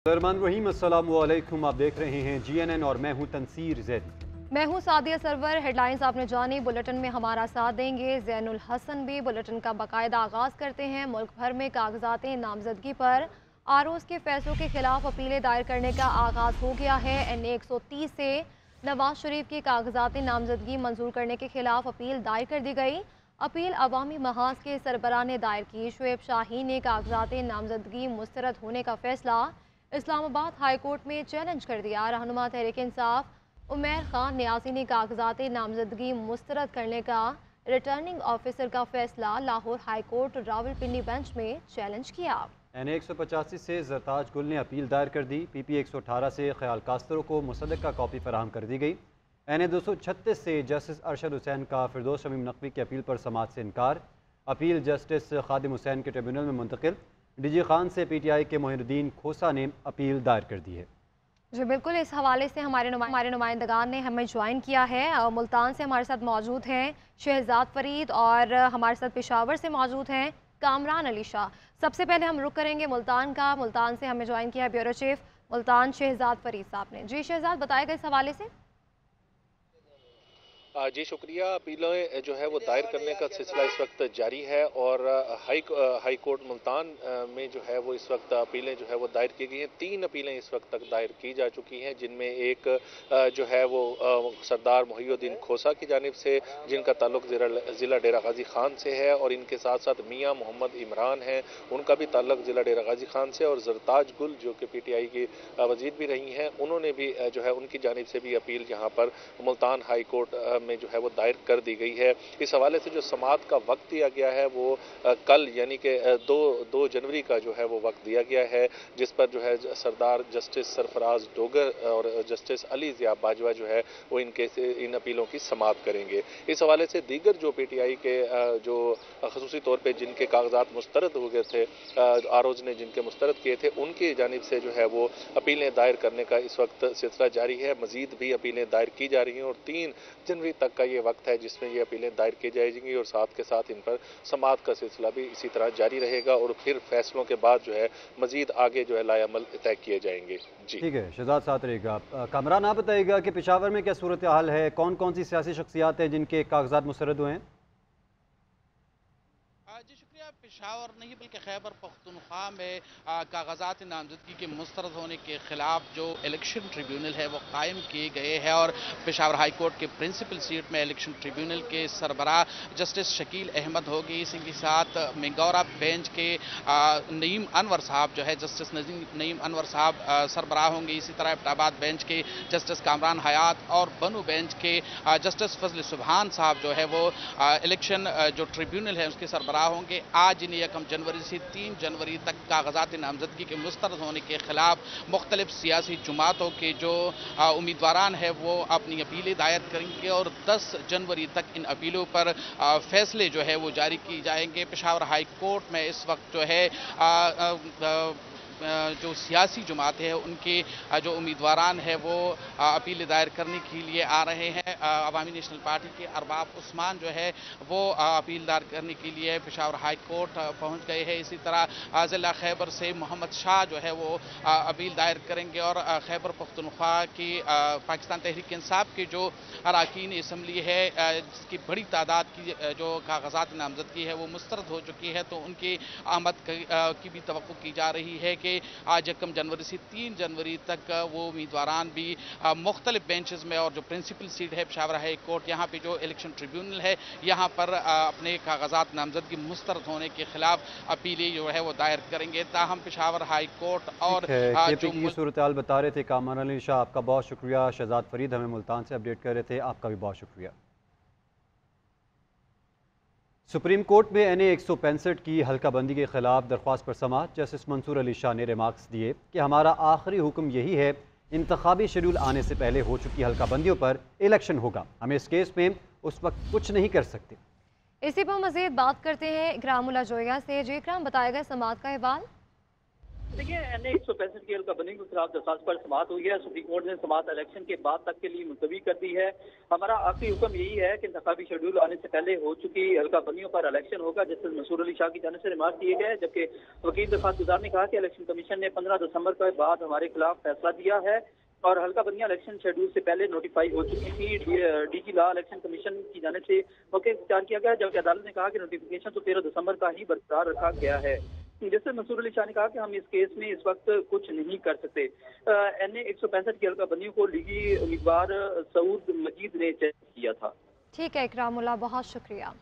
रहीम अस्सलाम वालेकुम। आप देख रहे हैं GNN और मैं हूं तनसीर ज़ैदी। मैं हूं सादिया सरवर। हेडलाइंस आपने जानी, बुलेटिन में हमारा साथ देंगे ज़ैनुल हसन भी। बुलेटिन का बाकायदा आगाज़ करते हैं। मुल्क भर में कागजात नामजदगी पर आरोज़ के फैसलों के खिलाफ अपीलें दायर करने का आगाज़ हो गया है। NA 130 से नवाज शरीफ के कागजात नामजदगी मंजूर करने के खिलाफ अपील दायर कर दी गई। अपील अवामी महाज के सरबराह ने दायर की। शुएब शाहीन ने कागजात नामजदगी मुस्तरद होने का फैसला इस्लामाबाद हाई कोर्ट में चैलेंज कर दिया। रहनुमा तहरीक इंसाफ उमैर खान नियाज़ी ने कागजात नामजदगी मुस्तरद करने का रिटर्निंग ऑफिसर का फैसला Lahore high court Rawalpindi bench में चैलेंज किया। NA 185 से जरताज गुल ने अपील दायर कर दी। PP 118 से ख्याल कास्तरों को मुसद्दक़ का कॉपी फराहम कर दी गई। NA 236 से जस्टिस अरशद हुसैन का फिरदौस शमीम नकवी की अपील पर समाअत से इनकार। अपील जस्टिस खादिम हुसैन के ट्रिब्यूनल में मुंतकिल। DG खान से PTI के मोहिनुद्दीन खोसा ने अपील दायर कर दी है। जी बिल्कुल, इस हवाले से हमारे नुमाइंदगान ने हमें ज्वाइन किया है। मुल्तान से हमारे साथ मौजूद हैं शहजाद फरीद और हमारे साथ पेशावर से मौजूद हैं कामरान अली शाह। सबसे पहले हम रुख करेंगे मुल्तान का। मुल्तान से हमें ज्वाइन किया है ब्यूरो चीफ मुल्तान शहजाद फरीद साहब ने। जी शहजाद, बताएगा इस हवाले से। जी शुक्रिया। अपीलें जो है वो दायर करने का सिलसिला इस वक्त जारी है और हाई कोर्ट मुल्तान में जो है वो इस वक्त अपीलें जो है वो दायर की गई हैं। 3 अपीलें इस वक्त तक दायर की जा चुकी हैं, जिनमें एक जो है वो सरदार मोहिउद्दीन खोसा की जानिब से, जिनका ताल्लुक ज़िला डेरा गाजी खान से है, और इनके साथ साथ मियाँ मोहम्मद इमरान हैं, उनका भी ताल्लुक ज़िला डेरा गाजी खान से, और जरताज गुल जो कि PTI की वज़ीर भी रही हैं, उन्होंने भी जो है उनकी जानिब से भी अपील यहाँ पर मुल्तान हाई कोर्ट में जो है वो दायर कर दी गई है। इस हवाले से जो समाअत का वक्त दिया गया है वो कल यानी कि 2 जनवरी का जो है वो वक्त दिया गया है, जिस पर जो है सरदार जस्टिस सरफराज डोगर और जस्टिस अली ज़िया बाजवा जो है वो इन अपीलों की समाअत करेंगे। इस हवाले से दीगर जो PTI के जो खसूसी तौर पर जिनके कागजात मुस्तरद हो गए थे, आरोज ने जिनके मुस्तरद किए थे, उनकी जानिब से जो है वो अपीलें दायर करने का इस वक्त सिलसिला जारी है। मजीद भी अपीलें दायर की जा रही हैं और 3 जनवरी तक का ये वक्त है जिसमें ये अपीलें दायर की जाएंगी और साथ के साथ इन पर समाअत का सिलसिला भी इसी तरह जारी रहेगा और फिर फैसलों के बाद जो है मजीद आगे जो है लाएअमल तय किए जाएंगे। जी ठीक है, शहजाद साथ रहेगा। कामरान, आप बताइएगा कि पेशावर में क्या सूरत हाल है? कौन कौन सी सियासी शख्सियात हैं जिनके कागजात मुस्तरद हुए हैं? जी शुक्रिया। पेशावर नहीं बल्कि खैबर पख्तूनख्वा में कागजात नामजदगी के मुस्तरद होने के खिलाफ जो इलेक्शन ट्रिब्यूनल है वो कायम किए गए हैं और पेशावर हाई कोर्ट के प्रिंसिपल सीट में इलेक्शन ट्रिब्यूनल के सरबराह जस्टिस शकील अहमद होगी। इसी के साथ मिंगौरा बेंच के नईम अनवर साहब जो है जस्टिस नईम अनवर साहब सरबराह होंगे। इसी तरह एबटाबाद बेंच के जस्टिस कामरान हयात और बनू बेंच के जस्टिस फजल सुबहान साहब जो है वो इलेक्शन जो ट्रिब्यूनल है उसके सरबराह होंगे। आज इन्हें 1 जनवरी से 3 जनवरी तक कागजात नामजदगी के मुस्तरद होने के खिलाफ मुख्तलिफ सियासी जमातों के जो उम्मीदवारान है वो अपनी अपीलें दायर करेंगे और 10 जनवरी तक इन अपीलों पर फैसले जो है वो जारी किए जाएंगे। पेशावर हाई कोर्ट में इस वक्त जो है जो सियासी जमातें हैं उनके जो उम्मीदवारान हैं वो अपील दायर करने के लिए आ रहे हैं। अवामी नेशनल पार्टी के अरबाब उस्मान जो है वो अपील दायर करने के लिए पेशावर हाई कोर्ट पहुंच गए हैं। इसी तरह ज़िला खैबर से मोहम्मद शाह जो है वो अपील दायर करेंगे और खैबर पख्तूनख्वा की पाकिस्तान तहरीक इंसाफ के जो अरकान असम्बली है जिसकी बड़ी तादाद की जो कागजात नामजदगी है वो मुस्तरद हो चुकी है, तो उनकी आमद की भी तवक्को की जा रही है कि आज 1 जनवरी से 3 जनवरी तक वो उम्मीदवारान भी मुख्तलिफ बेंचेस में और जो प्रिंसिपल सीट है पेशावर हाई कोर्ट यहाँ पे जो इलेक्शन ट्रिब्यूनल है यहाँ पर अपने कागजात नामजदगी मुस्तरद होने के खिलाफ अपीलें जो है वो दायर करेंगे। ताहम पेशावर हाई कोर्ट और जो सूरत हाल बता रहे थे कामरान अली शाह, आपका बहुत शुक्रिया। शहजाद फरीद हमें मुल्तान से अपडेट कर रहे थे, आपका भी बहुत शुक्रिया। सुप्रीम कोर्ट में NA 165 की हल्का बंदी के खिलाफ दरख्वास्त पर समाअत जस्टिस मंसूर अली शाह ने रिमार्क्स दिए कि हमारा आखिरी हुक्म यही है, इंतखाबी शेड्यूल आने से पहले हो चुकी हल्का बंदियों पर इलेक्शन होगा, हम इस केस में उस वक्त कुछ नहीं कर सकते। इसी पर मजीद बात करते हैं इकरामुल्लाह जोया से। जी इकराम, बताएगा समाअत का अहवाल। देखिए, NA-165 की हल्का बनी के खिलाफ दरखास्त पर समाअत हुई है। सुप्रीम कोर्ट ने समाअत इलेक्शन के बाद तक के लिए मुलतवी कर दी है। हमारा आखिरी हुक्म यही है कि इंतखाबी शेड्यूल आने से पहले हो चुकी हल्का बनियों पर इलेक्शन होगा। जस्टिस मंसूर अली शाह की जानिब से रिमार्क किए गए, जबकि वकील दरखास्त गुजार ने कहा कि इलेक्शन कमीशन ने 15 दिसंबर के बाद हमारे खिलाफ फैसला दिया है और हल्का बनियां इलेक्शन शेड्यूल से पहले नोटिफाई हो चुकी थी। डीजी लॉ इलेक्शन कमीशन की जानिब से मौके इख्तियार किया गया, जबकि अदालत ने कहा कि नोटिफिकेशन तो 13 दिसंबर का ही बरकरार रखा गया है। जैसे मंसूर अली शाह ने कहा कि हम इस केस में इस वक्त कुछ नहीं कर सकते। NA-165 की हल्का बनियों को लीगी उम्मीदवार सऊद मजीद ने चेक किया था। ठीक है इकरामुल्लाह, बहुत शुक्रिया।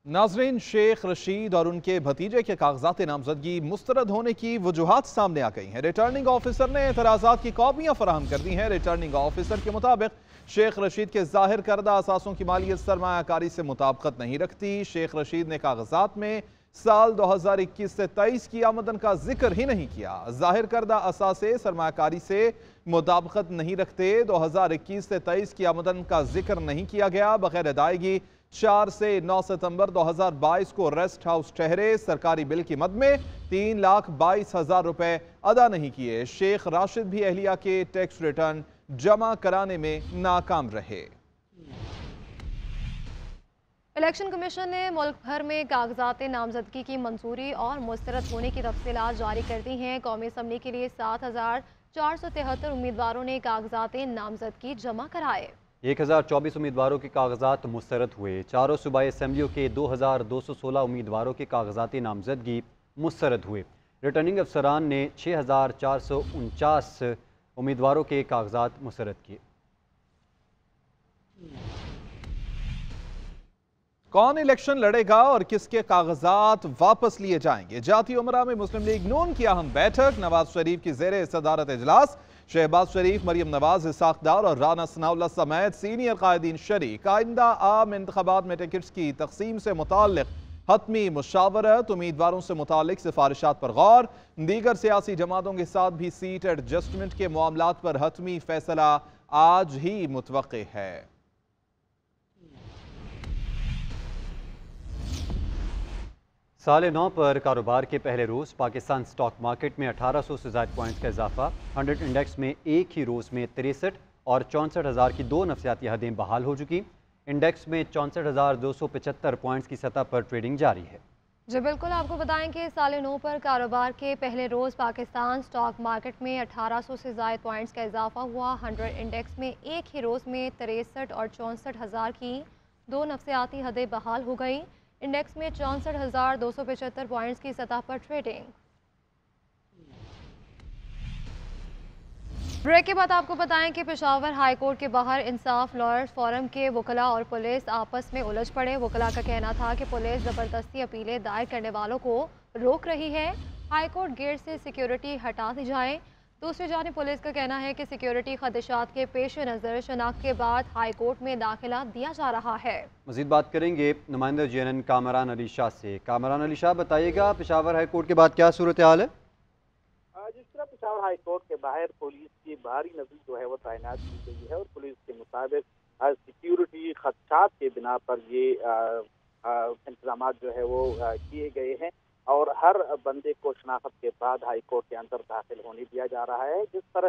नाजरीन, शेख रशीद और उनके भतीजे के कागजात नामजदगी मुस्तरद होने की वजूहात सामने आ गई हैं। रिटर्निंग ऑफिसर ने एतराज़ात की कॉपियां फराहम कर दी हैं। रिटर्निंग ऑफिसर के मुताबिक शेख रशीद के जाहिर करदा असासों की मालियत सरमायाकारी से मुताबिकत नहीं रखती। शेख रशीद ने कागजात में साल 2021 से 23 की आमदन का जिक्र ही नहीं किया। जाहिर करदा असासे सरमायाकारी से मुताबिकत नहीं रखते। 2021 से 23 की आमदन का जिक्र नहीं किया गया। बगैर अदायगी 4 से 9 सितंबर 2022 को रेस्ट हाउस ठहरे। सरकारी बिल की मद में 3,22,000 रुपए अदा नहीं किए। शेख राशिद भी अहलिया के टैक्स रिटर्न जमा कराने में नाकाम रहे। इलेक्शन कमीशन ने मुल्क भर में कागजात नामजदगी की मंजूरी और मुस्तरद होने की तफसीलात जारी कर दी हैं। कौमी असम्बली के लिए 7,473 उम्मीदवारों ने कागजात नामजदगी जमा कराए। 1,024 उम्मीदवारों के कागजात मुस्तरद हुए। चारों सूबाई असम्बलियों के 2,216 उम्मीदवारों के कागजात नामजदगी मुस्तरद हुए। रिटर्निंग अफसरान ने 6,449 उम्मीदवारों के कागजात मुस्तरद किए। कौन इलेक्शन लड़ेगा और किसके कागजात वापस लिए जाएंगे? जाती उमरा में मुस्लिम लीग नून की अहम बैठक। नवाज शरीफ की ज़ेरे सदारत इजलास शहबाज शरीफ, मरियम नवाज, इसाक डार और राना सनाउल्लाह समेत सीनियर कायदीन शरीक। आइंदा आम इंतखाबात में टिकट्स की तकसीम से मुताल्लिक हतमी मुशावरत, उम्मीदवारों से मुताल्लिक सिफारिशात पर गौर। दीगर सियासी जमातों के साथ भी सीट एडजस्टमेंट के मामलात पर हतमी फैसला आज ही मुतवक्के है। साल 9 पर कारोबार के पहले रोज़ पाकिस्तान स्टॉक मार्केट में 1800 से ज़ायद पॉइंट्स का इजाफा। 100 इंडेक्स में एक ही रोज़ में 63 और 64,000 की 2 नफसियाती हदें बहाल हो चुकी। इंडेक्स में 64,275 पॉइंट्स की सतह पर ट्रेडिंग जारी है। जी बिल्कुल, आपको बताएं कि साल 9 पर कारोबार के पहले रोज़ पाकिस्तान स्टॉक मार्केट में 1800 से ज़ायद पॉइंट्स का इजाफा हुआ। 100 इंडेक्स में एक ही रोज़ में 63 और 64,000 की 2 नफसियाती हदें बहाल हो गई। इंडेक्स में 64,275 पॉइंट्स की सतह पर ट्रेडिंग। ब्रेक के बाद आपको बताएं कि पेशावर हाई कोर्ट के बाहर इंसाफ लॉयर्स फोरम के वकला और पुलिस आपस में उलझ पड़े। वकला का कहना था कि पुलिस ज़बरदस्ती अपीलें दायर करने वालों को रोक रही है। हाई कोर्ट गेट से सिक्योरिटी हटा दी जाए। दूसरी जानिब पुलिस का कहना है कि सिक्योरिटी खदशात के पेश नज़र शनाख्त के बाद हाई कोर्ट में दाखिला दिया जा रहा है। मज़ीद बात करेंगे नुमाइंदा JNN कामरान अली शाह से। कामरान अली शाह, बताइएगा पेशावर हाई कोर्ट के बाद क्या सूरत हाल है? जिस तरह पेशावर हाई कोर्ट के बाहर पुलिस की भारी नजर जो है वो तैनात की गई है और पुलिस के मुताबिक सिक्योरिटी खदशात के बिना पर ये इंतजाम जो है वो किए गए हैं और हर बंदे को शनाख्त के बाद हाई कोर्ट के अंदर दाखिल होने दिया जा रहा है। जिस पर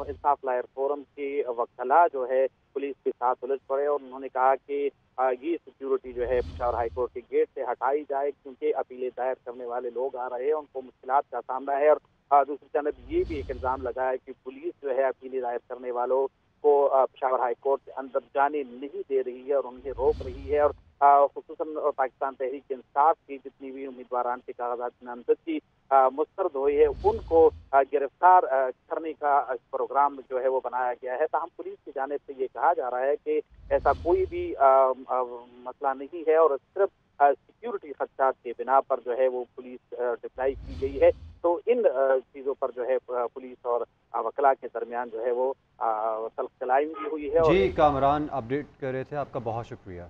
इंसाफ लॉयर फोरम के वकला जो है पुलिस के साथ उलझ पड़े और उन्होंने कहा कि ये सिक्योरिटी जो है पेशावर हाई कोर्ट के गेट से हटाई जाए, क्योंकि अपीलें दायर करने वाले लोग आ रहे हैं, उनको मुश्किलात का सामना है। और दूसरी जानब ये भी एक इल्ज़ाम लगा है कि पुलिस जो है अपीलें दायर करने वालों को पेशावर हाई कोर्ट के अंदर जाने नहीं दे रही है और उन्हें रोक रही है। और खुसूसन पाकिस्तान तहरीक इंसाफ की जितनी भी उम्मीदवारान के कागजात नामजदगी मुस्तरद हुई है उनको गिरफ्तार करने का प्रोग्राम जो है वो बनाया गया है। ताहम पुलिस की जानिब से ये कहा जा रहा है कि ऐसा कोई भी मसला नहीं है और सिर्फ सिक्योरिटी खदशात के बिना पर जो है वो पुलिस डिप्लाई की गई है। तो इन चीज़ों पर जो है पुलिस और वकला के दरमियान जो है वो तल्ख चलाई भी हुई है। जी कामरान, अपडेट कर रहे थे, आपका बहुत शुक्रिया।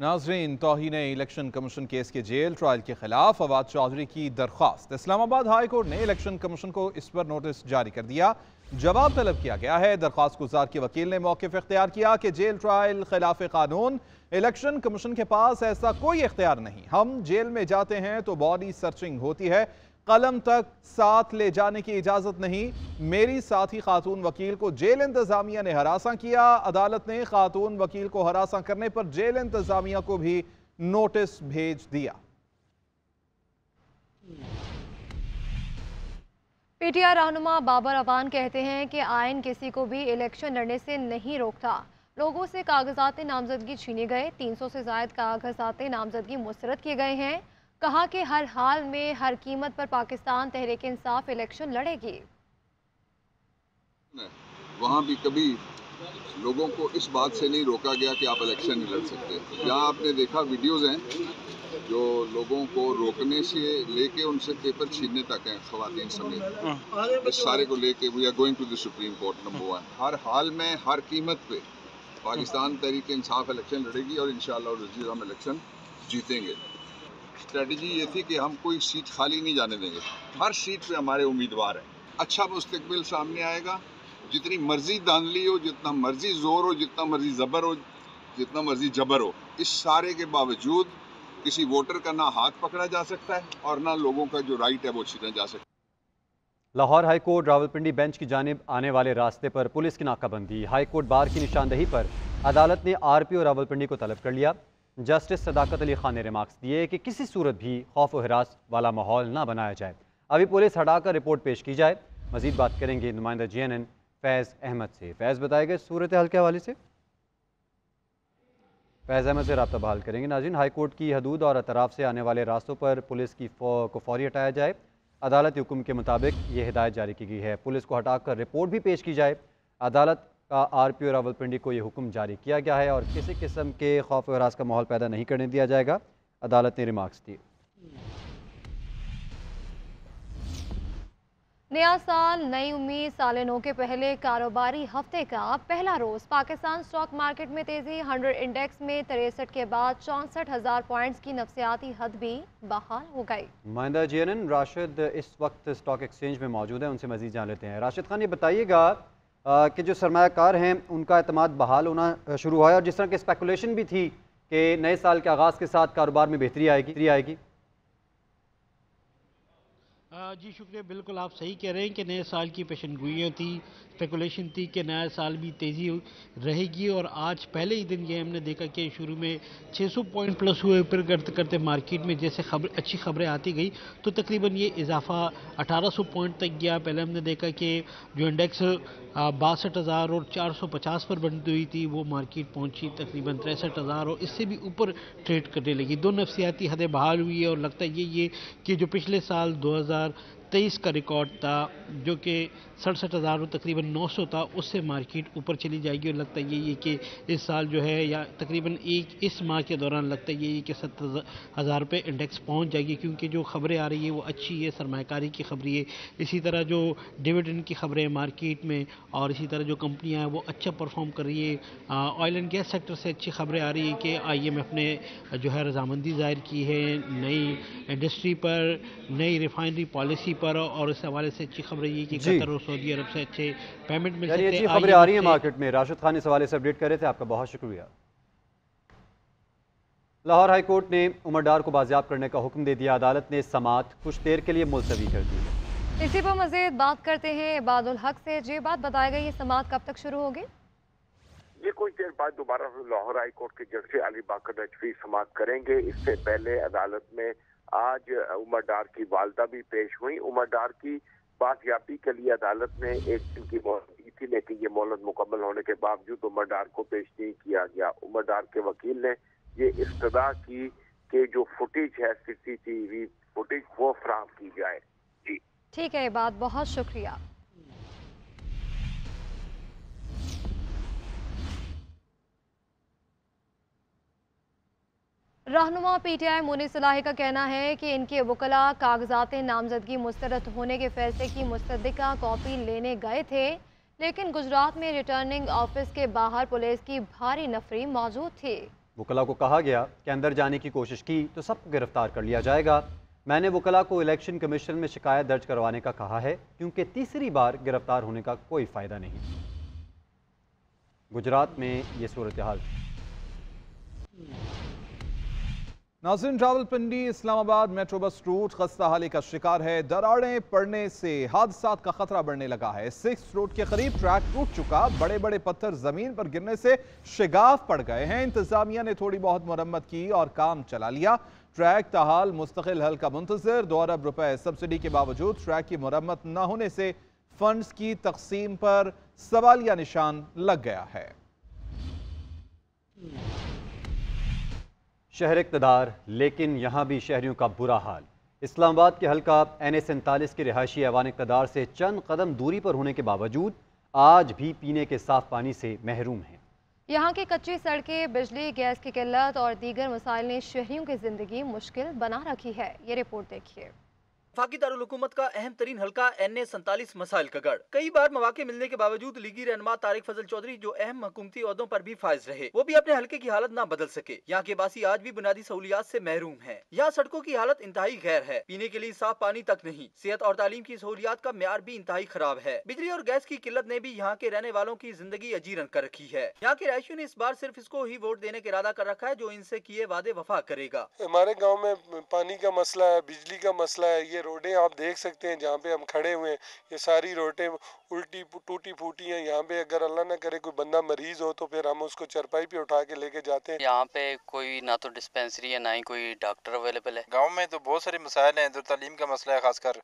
नाजरीन, तौहीन इलेक्शन कमीशन केस के जेल ट्रायल के खिलाफ फवाद चौधरी की दरख्वास्त। इस्लामाबाद हाई कोर्ट ने इलेक्शन कमीशन को इस पर नोटिस जारी कर दिया। जवाब तलब किया गया है। दरख्वास्त गुजार के वकील ने मौक़िफ़ इख्तियार किया कि जेल ट्रायल खिलाफ कानून इलेक्शन कमीशन के पास ऐसा कोई इख्तियार नहीं। हम जेल में जाते हैं तो बॉडी सर्चिंग होती है, कलम तक साथ ले जाने की इजाजत नहीं। मेरी साथी खातून वकील को जेल इंतजामिया ने हरासा किया। अदालत ने खातून वकील को हरासा करने पर जेल इंतजामिया को भी नोटिस भेज दिया। पीटीआई रहनुमा बाबर अवान कहते हैं कि आइन किसी को भी इलेक्शन लड़ने से नहीं रोकता। लोगों से कागजात नामजदगी छीने गए, 300 से ज़ायद कागजात नामजदगी मुस्तरद किए गए हैं। कहा कि हर हाल में हर कीमत पर पाकिस्तान तहरीक इंसाफ इलेक्शन लड़ेगी। वहाँ भी कभी लोगों को इस बात से नहीं रोका गया कि आप इलेक्शन नहीं लड़ सकते। यहाँ आपने देखा वीडियोज़ हैं जो लोगों को रोकने से लेके उनसे पेपर छीनने तक हैं, ख़वातीन समेत। इस सारे को लेके we are going to the supreme court number 1। हर हाल में हर कीमत पे पाकिस्तान तहरीक इंसाफ इलेक्शन लड़ेगी और इंशाअल्लाह हम इलेक्शन जीतेंगे। स्ट्रेटजी ये थी कि हम कोई सीट खाली नहीं जाने देंगे, हर सीट पे हमारे उम्मीदवार हैं। अच्छा मुस्तकबिल सामने आएगा। जितनी मर्जी धांधली हो, जितना मर्जी जोर हो, जितना मर्जी जबर हो, जितना मर्जी जबर हो, इस सारे के बावजूद किसी वोटर का ना हाथ पकड़ा जा सकता है और ना लोगों का जो राइट है वो छीना जा सकता है। Lahore high court Rawalpindi bench की जानिब आने वाले रास्ते पर पुलिस की नाकाबंदी। हाई कोर्ट बार की निशानदही पर अदालत ने आरपीओ रावलपिंडी को तलब कर लिया। जस्टिस सदाकत अली खान ने रिमार्क्स दिए कि किसी सूरत भी खौफ व हिरास वाला माहौल ना बनाया जाए। अभी पुलिस हटाकर रिपोर्ट पेश की जाए। मजीद बात करेंगे नुमाइंदा GNN फैज़ अहमद से। फैज़ बताएगा सूरत हाल के हवाले से। फैज़ अहमद से रब्ता बहाल करेंगे। नाज़रीन, हाई कोर्ट की हदूद और अतराफ से आने वाले रास्तों पर पुलिस को फौरी हटाया जाए। अदालती हुक्म के मुताबिक ये हिदायत जारी की गई है। पुलिस को हटाकर रिपोर्ट भी पेश की जाए। अदालत का आरपीओ रावलपिंडी को ये हुक्म जारी किया गया है और किसी किस्म के खौफ व हरास का माहौल पैदा नहीं करने दिया जाएगा, अदालत ने रिमार्क्स दिए। नया साल नई उम्मीद, साल नौ के पहले कारोबारी हफ्ते का पहला रोज पाकिस्तान स्टॉक मार्केट में तेजी। 100 इंडेक्स में 63 के बाद 64,000 पॉइंट्स की नफसियाती हद भी बहाल हो गई। नुमाइंदा GNN राशिद इस वक्त स्टॉक एक्सचेंज में मौजूद है, उनसे मजीद जान लेते हैं। राशिद खान, ये बताइएगा कि जो सरमायाकार हैं उनका एतमाद बहाल होना शुरू हुआ है और जिस तरह की स्पेकुलेशन भी थी कि नए साल के आगाज़ के साथ कारोबार में बेहतरी आएगी। जी शुक्रिया, बिल्कुल आप सही कह रहे हैं कि नए साल की पेशनगोइयाँ थी, स्पेकुलेशन थी कि नया साल भी तेज़ी रहेगी और आज पहले ही दिन ये हमने देखा कि शुरू में 600 पॉइंट प्लस हुए, फिर करते करते मार्केट में जैसे अच्छी खबरें आती गई तो तकरीबन ये इजाफा 1800 पॉइंट तक गया। पहले हमने देखा कि जो इंडेक्स 62,000 और 450 पर बनती हुई थी वो मार्केट पहुंची तकरीबन 63,000 और इससे भी ऊपर ट्रेड करने लगी। दो नफसियाती हदें बहाल हुई है और लगता है ये कि जो पिछले साल 2023 का रिकॉर्ड था जो कि 67,000 और तकरीबन 900 था, उससे मार्केट ऊपर चली जाएगी और लगता है ये कि इस साल जो है या तकरीबन इस माह के दौरान लगता है ये कि 70,000 पे इंडेक्स पहुंच जाएगी क्योंकि जो खबरें आ रही है वो अच्छी है, सरमायाकारी की खबरें है। इसी तरह जो डिविडेंड की खबरें मार्केट में और इसी तरह जो कंपनियां हैं वो अच्छा परफॉर्म कर रही है। ऑयल एंड गैस सेक्टर से अच्छी खबरें आ रही है कि IMF ने जो है रजामंदी जाहिर की है नई इंडस्ट्री पर, नई रिफाइनरी पॉलिसी पर और इस हवाले से अच्छी खबर ये कि कतर और सऊदी अरब से अच्छे पेमेंट मिल सकते हैं। अच्छी खबरें आ रही हैं मार्केट में। राशिद खान इस हवाले से अपडेट कर रहे थे, आपका बहुत शुक्रिया। लाहौर हाई कोर्ट ने उमर डार को बाजियाब करने का हुक्म दे दिया। अदालत ने समाअत कुछ देर के लिए मुलतवी कर दी। इसी पर मजीद बात करते हैं इबादुल हक से। जी बात बताएगा, ये समाअत कब तक शुरू होगी? ये कुछ देर बाद दोबारा लाहौर हाई कोर्ट के जज अली बाकर नजफी समाअत करेंगे। इससे पहले अदालत में आज उमर डार की वालदा भी पेश हुई। उमर डार की बाजियाबी के लिए अदालत ने एक दिन की मोहलत दी थी, लेकिन ये मोहलत मुकम्मल होने के बावजूद उमर डार को पेश नहीं किया गया। उमर डार के वकील ने ये इस्तदा की कि जो फुटेज है CCTV फुटेज वो फराहम की जाए। जी ठीक है, ये बात बहुत शुक्रिया। रहनुमा PTI मुनीर सलाही का कहना है कि इनके वकला कागजात नामजदगी मुस्तरद होने के फैसले की मुस्तदिका कॉपी लेने गए थे, लेकिन गुजरात में रिटर्निंग ऑफिस के बाहर पुलिस की भारी नफरी मौजूद थी। वकला को कहा गया कि अंदर जाने की कोशिश की तो सबको गिरफ्तार कर लिया जाएगा। मैंने वकला को इलेक्शन कमीशन में शिकायत दर्ज करवाने का कहा है क्योंकि तीसरी बार गिरफ्तार होने का कोई फ़ायदा नहीं। गुजरात में ये सूरत हाल। नाज़रीन, Rawalpindi Islamabad metro bus route खस्ता हाली का शिकार है। दरारें पड़ने से हादसात का खतरा बढ़ने लगा है। 6 रोड के करीब ट्रैक टूट चुका, बड़े बड़े पत्थर जमीन पर गिरने से शिगाफ पड़ गए हैं। इंतजामिया ने थोड़ी बहुत मरम्मत की और काम चला लिया। ट्रैक ताहाल मुस्तकिल हल का मुंतजर। 2 अरब रुपए सब्सिडी के बावजूद ट्रैक की मरम्मत न होने से फंड्स की तकसीम पर सवालिया निशान लग गया है। शहर इक़्तिदार, लेकिन यहाँ भी शहरियों का बुरा हाल। इस्लामाबाद के हल्का NA47 के रिहायशी ऐवान इक़्तिदार से चंद कदम दूरी पर होने के बावजूद आज भी पीने के साफ पानी से महरूम हैं। यहाँ की कच्ची सड़कें, बिजली, गैस की किल्लत और दीगर मसाइल ने शहरियों की जिंदगी मुश्किल बना रखी है। ये रिपोर्ट देखिए। वफाकी दारुल हुकूमत का अहम तरीन हल्का NA47 मसाइल का गढ़। कई बार मौके मिलने के बावजूद लीगी रहनुमा तारिक फजल चौधरी जो अहम हुकूमती ओहदों पर भी फाइज रहे, वो भी अपने हल्के की हालत ना बदल सके। यहाँ के बासी आज भी बुनियादी सहूलियात से महरूम हैं। यहाँ सड़कों की हालत इंतहाई गैर है, पीने के लिए साफ पानी तक नहीं। सेहत और तालीम की सहूलियात का म्यार भी इंतहाई खराब है। बिजली और गैस की किल्लत ने भी यहाँ के रहने वालों की जिंदगी अजीरन कर रखी है। यहाँ के रहायशियों ने इस बार सिर्फ इसको ही वोट देने का इरादा कर रखा है जो इनसे किए वादे वफा करेगा। हमारे गाँव में पानी का मसला है, बिजली का मसला है। ये रोडें आप देख सकते हैं जहाँ पे हम खड़े हुए हैं, ये सारी रोडें उल्टी टूटी फूटी हैं। यहाँ पे अगर अल्लाह ना करे कोई बंदा मरीज हो तो फिर हम उसको चरपाई पे उठा के लेके जाते हैं। यहाँ पे कोई ना तो डिस्पेंसरी है ना ही कोई डॉक्टर अवेलेबल है। गांव में तो बहुत सारे मसाइल हैं, तालीम का मसला है खासकर,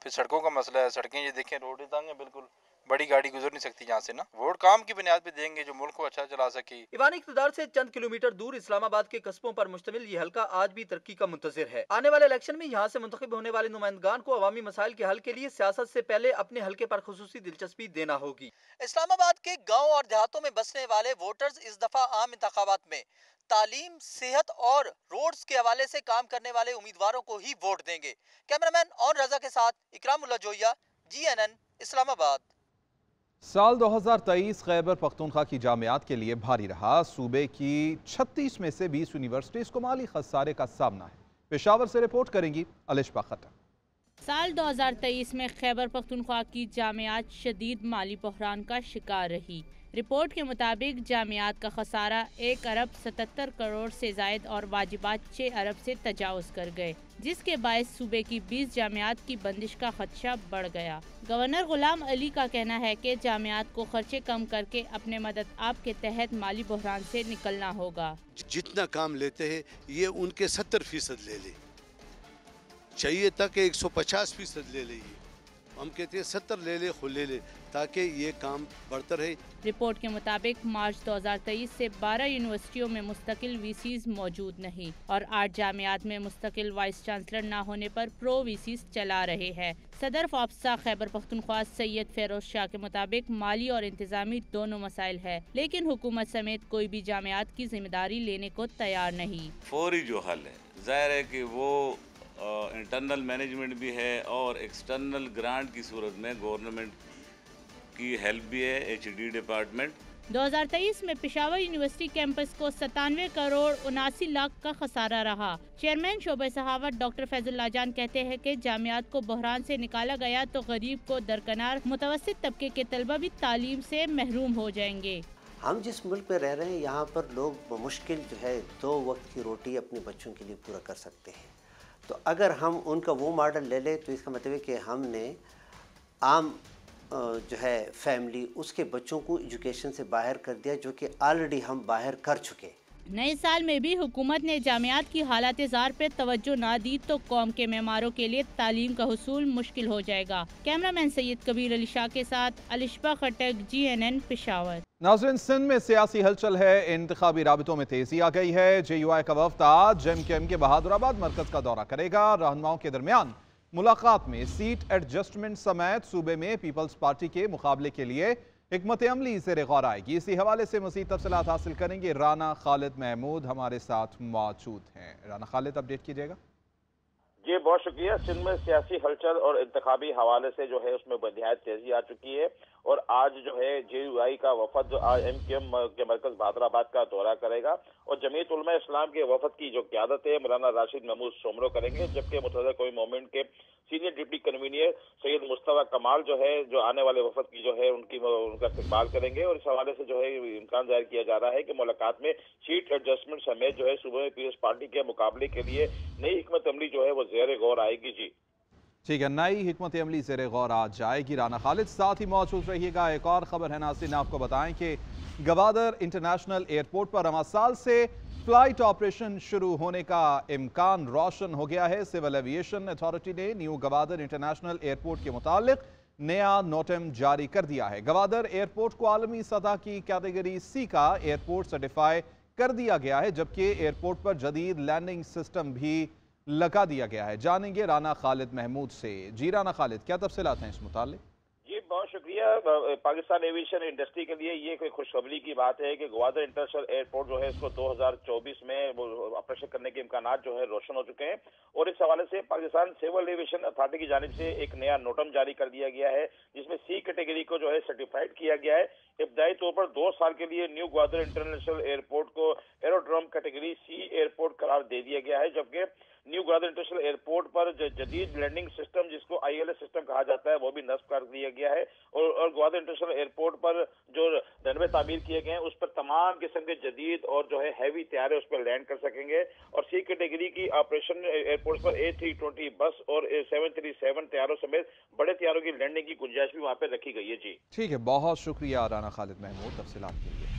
फिर सड़कों का मसला है। सड़कें ये देखें, रोडें तंग है, बिल्कुल बड़ी गाड़ी गुजर नहीं सकती यहाँ से ना। वोट काम की बुनियाद पे देंगे जो मुल्क को अच्छा चला सके। ईवानी इक़्तिदार से चंद किलोमीटर दूर इस्लामाबाद के कस्बों पर मुश्तमिल ये हल्का आज भी तरक्की का मुंतज़िर है। आने वाले इलेक्शन में यहाँ से मुंतखब होने वाले नुमाइंदगान को अवामी मसाइल के हल के लिए सियासत से पहले अपने हल्के पर खुसूसी दिलचस्पी देना होगी। इस्लामाबाद के गाँव और देहातों में बसने वाले वोटर्स इस दफा आम इंतखाबात में तालीम, सेहत और रोड्स के हवाले से काम करने वाले उम्मीदवारों को ही वोट देंगे। कैमरामैन और रजा के साथ इकरामुल्लाह जोया, GNN इस्लामाबाद। साल 2023 खैबर पख्तूनख्वा की जामियात के लिए भारी रहा। सूबे की 36 में से 20 यूनिवर्सिटीज़ को माली खसारे का सामना है। पेशावर से रिपोर्ट करेंगी अलिशा खट्टर। साल 2023 में खैबर पख्तूनख्वा की जामियात शदीद माली बहरान का शिकार रही। रिपोर्ट के मुताबिक जामियात का खसारा 1 अरब 77 करोड़ से जायद और वाजिबात 6 अरब से तजावुज़ कर गए, जिसके बायस सूबे की 20 जामियात की बंदिश का खदशा बढ़ गया। गवर्नर गुलाम अली का कहना है कि जामियात को खर्चे कम करके अपने मदद आप के तहत माली बहरान से निकलना होगा। जितना काम लेते हैं ये उनके 70% ले ले, चाहिए था कि 150% ले ले। हम कहते हैं 70 ले ले, खुद ले ले, ताकि ये काम बढ़ता रहे। रिपोर्ट के मुताबिक मार्च 2023 से 12 यूनिवर्सिटियों में मुस्तकिल VCs मौजूद नहीं और 8 जामियात में मुस्तकिल वाइस चांसलर न होने पर प्रो VCs चला रहे हैं। सदर फाफ्सा खैबर पख्तूनख्वा सैयद फेरोज शाह के मुताबिक माली और इंतजामी दोनों मसाइल है, लेकिन हुकूमत समेत कोई भी जामियात की जिम्मेदारी लेने को तैयार नहीं। फौरी जो हल है, जाहिर है कि वो इंटरनल मैनेजमेंट भी है और एक्सटर्नल ग्रांट की सूरत में गवर्नमेंट की हेल्प भी है, HD डिपार्टमेंट। 2023 में पेशावर यूनिवर्सिटी कैंपस को 97 करोड़ 79 लाख का खसारा रहा। चेयरमैन शोबे सहावत डॉक्टर फैजुल लाजान कहते हैं कि जामियात को बहरान से निकाला गया तो गरीब को दरकनार मुतवस्सित तबके के तलबा भी तालीम से महरूम हो जाएंगे। हम जिस मुल्क में रह रहे हैं यहाँ पर लोग बमुश्किल जो है 2 वक्त की रोटी अपने बच्चों के लिए पूरा कर सकते हैं। तो अगर हम उनका वो मॉडल ले लें तो इसका मतलब है कि हमने आम जो है फैमिली उसके बच्चों को एजुकेशन से बाहर कर दिया, जो कि ऑलरेडी हम बाहर कर चुके। नए साल में भी हुकूमत ने जामियात की हालात ज़ार पे तवज्जो ना दी तो कौम के मेमारों के लिए तालीम का हुसूल मुश्किल हो जाएगा। कैमरामैन सैयद कबीर अली शाह के साथ अलिशा खट्टर, GNN पेशावर। नाज़रीन, सिंध में सियासी हलचल है, इंतखाबी राबितों में तेजी आ गई है। JUI का वफ्द आज MKM के बहादुराबाद मरकज का दौरा करेगा। रहनुमाओं के दरमियान मुलाकात में सीट एडजस्टमेंट समेत सूबे में पीपल्स पार्टी के मुकाबले के लिए हिकमत अमली ज़ेर गौर आएगी। इसी हवाले से मज़ीद तफसीलात हासिल करेंगे। राना खालिद महमूद हमारे साथ मौजूद हैं। राना खालिद, अपडेट कीजिएगा। जी बहुत शुक्रिया। सिंध में सियासी हलचल और इंतखाबी हवाले से जो है उसमें बेनिहायत तेजी आ चुकी है और आज जो है JUI का वफद MQM के मरकज बहादुराबाद का दौरा करेगा और जमीयत उलमा इस्लाम के वफद की जो क़यादत है मौलाना राशिद महमूद सोमरो करेंगे, जबकि मुतहदा कौमी मूवमेंट के senior deputy convener Syed Mustafa कमाल जो है जो आने वाले वफद की जो है उनका इस्तकबाल करेंगे। और इस हवाले से जो है इम्कान जाहिर किया जा रहा है कि मुलाकात में सीट एडजस्टमेंट समेत जो है सूबे में पीपल्स पार्टी के मुकाबले के लिए नई हिकमत अमली जो है वो ज़ेर गौर आएगी। जी ठीक है, नई हिकमत अमली ज़ेर गौर आ जाएगी। राना खालिद साथ ही मौजूद रहिएगा। एक और खबर है नाज़रीन, आपको बताएं कि गवादर इंटरनेशनल एयरपोर्ट पर रवां साल से फ्लाइट ऑपरेशन शुरू होने का इम्कान रोशन हो गया है। सिविल एविएशन अथॉरिटी ने न्यू गवादर इंटरनेशनल एयरपोर्ट के मुतालिक नया नोटम जारी कर दिया है। गवादर एयरपोर्ट को आलमी सतह की कैटेगरी C का एयरपोर्ट सर्टिफाई कर दिया गया है, जबकि एयरपोर्ट पर जदीद लैंडिंग सिस्टम भी लगा दिया गया है। जानेंगे राना खालिद महमूद से। जी राना खालिद, क्या तफसीलात हैं इस मुतालिक? जी बहुत शुक्रिया। पाकिस्तान एविएशन इंडस्ट्री के लिए ये कोई खुशखबरी की बात है कि गवादर इंटरनेशनल एयरपोर्ट जो है इसको 2024 में ऑपरेशन करने के इम्कान जो है रोशन हो चुके हैं और इस हवाले से पाकिस्तान सिविल एविएशन अथॉरिटी की जानिब से एक नया नोटम जारी कर दिया गया है, जिसमें C कैटेगरी को जो है सर्टिफाइड किया गया है। इब्तदाई तौर पर 2 साल के लिए न्यू गवादर इंटरनेशनल एयरपोर्ट को एरोड्रोम कैटेगरी C एयरपोर्ट करार दे दिया गया है, जबकि न्यू गवादर इंटरनेशनल एयरपोर्ट पर जदीद लैंडिंग सिस्टम जिसको ILS सिस्टम कहा जाता है वो भी नस्ब कर दिया गया है और गवादर इंटरनेशनल एयरपोर्ट पर जो रनवे तामीर किए गए हैं उस पर तमाम किस्म के जदीद और जो है हैवी तैयारे उस पर लैंड कर सकेंगे और C कैटेगरी की ऑपरेशन एयरपोर्ट पर A320 बस और 737 तैयारों समेत बड़े तैयारों की लैंडिंग की गुंजाइश भी वहाँ पे रखी गई है। जी ठीक है, बहुत शुक्रिया राना खालिद महमूद तफसीलात के लिए।